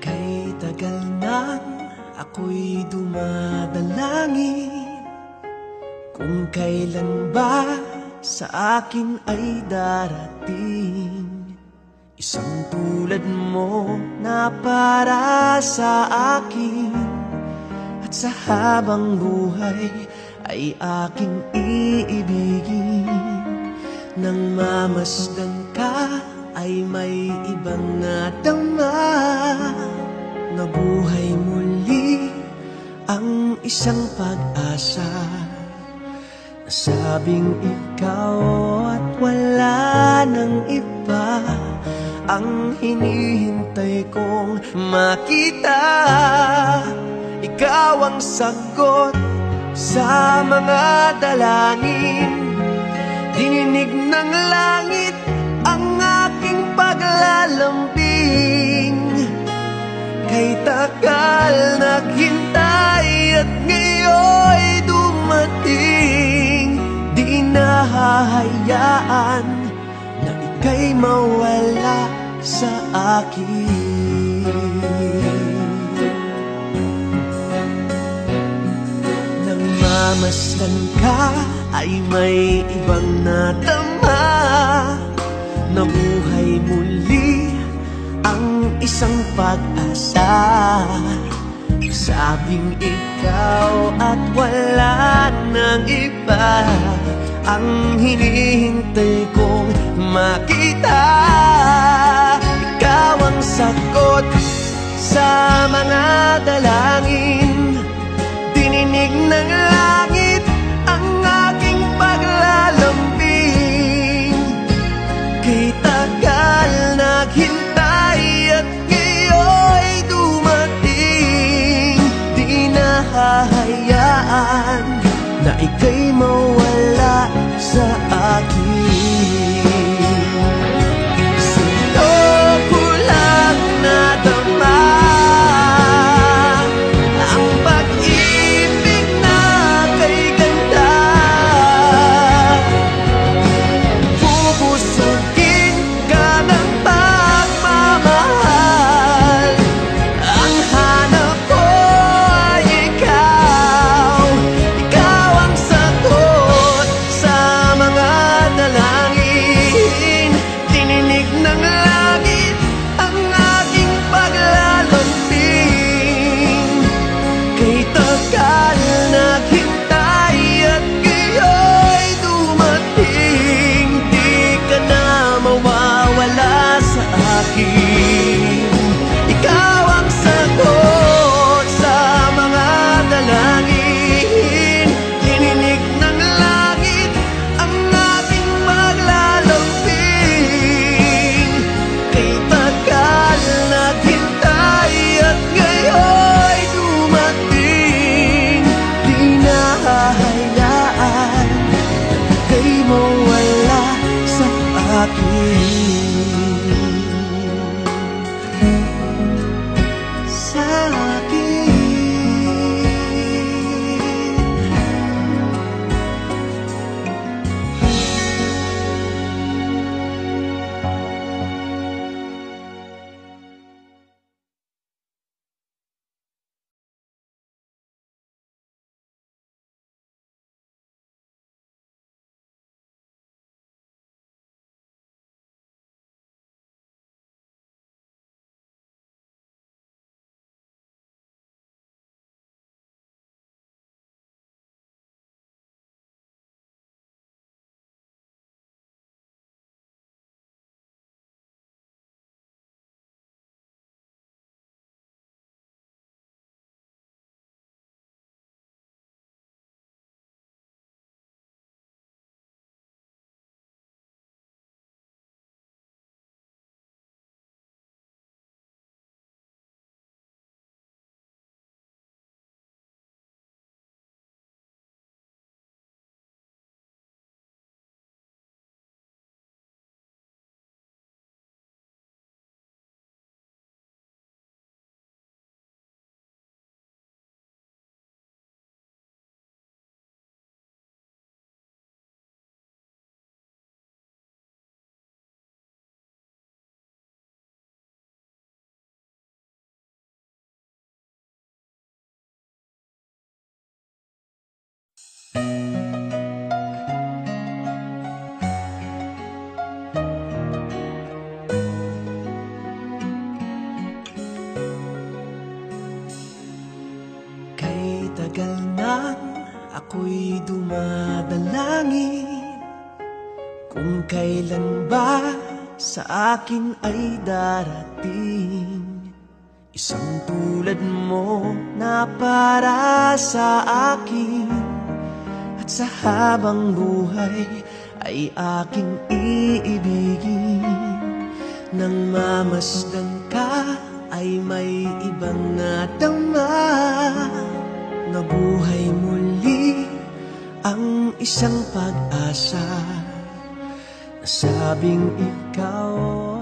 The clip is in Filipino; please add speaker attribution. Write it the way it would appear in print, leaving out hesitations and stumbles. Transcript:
Speaker 1: Kay tagal nang ako'y dumadalangin kung kailan ba sa akin ay darating isang tulad mo na para sa akin. At sa habang buhay ay aking iibigin. Nang mamasdan ka ay may ibang nadama. Nabuhay muli ang isang pag-asa. Nasabing ikaw at wala nang iba ang hinihintay kong makita. Ikaw ang sagot sa mga dalangin. Dininig ng langit ang aking paglalambing. Kay tagal naghintay at ngayon'y dumating. Di nahahayaan na ika'y mawala sa akin. Nang mamasdan ka ay may ibang nadama. Nabuhay muli ang isang pag-asa. Sabing ikaw at wala nang iba ang hinihintay kong makita. Ikaw ang sagot sa mga dalangin. Dininig ng langit ang aking paglalambing. Kay tagal naghintay at ngayon'y dumating. Di nahahayaan na ika'y mawala sa akin. Sino ko lang nadama ang pag-ibig na kay ganda. Bubusugin ka ng pagmamahal. Ang hanap ko ay ikaw. Ikaw ang sagot sa mga tagal nang ako'y dumadalangin kung kailan ba sa akin ay darating isang tulad mo na para sa akin. At sa habang buhay ay aking iibigin. Nang mamasdan ka ay may ibang nadama. Nabuhay muli ang isang pag-asa. Nasabing ikaw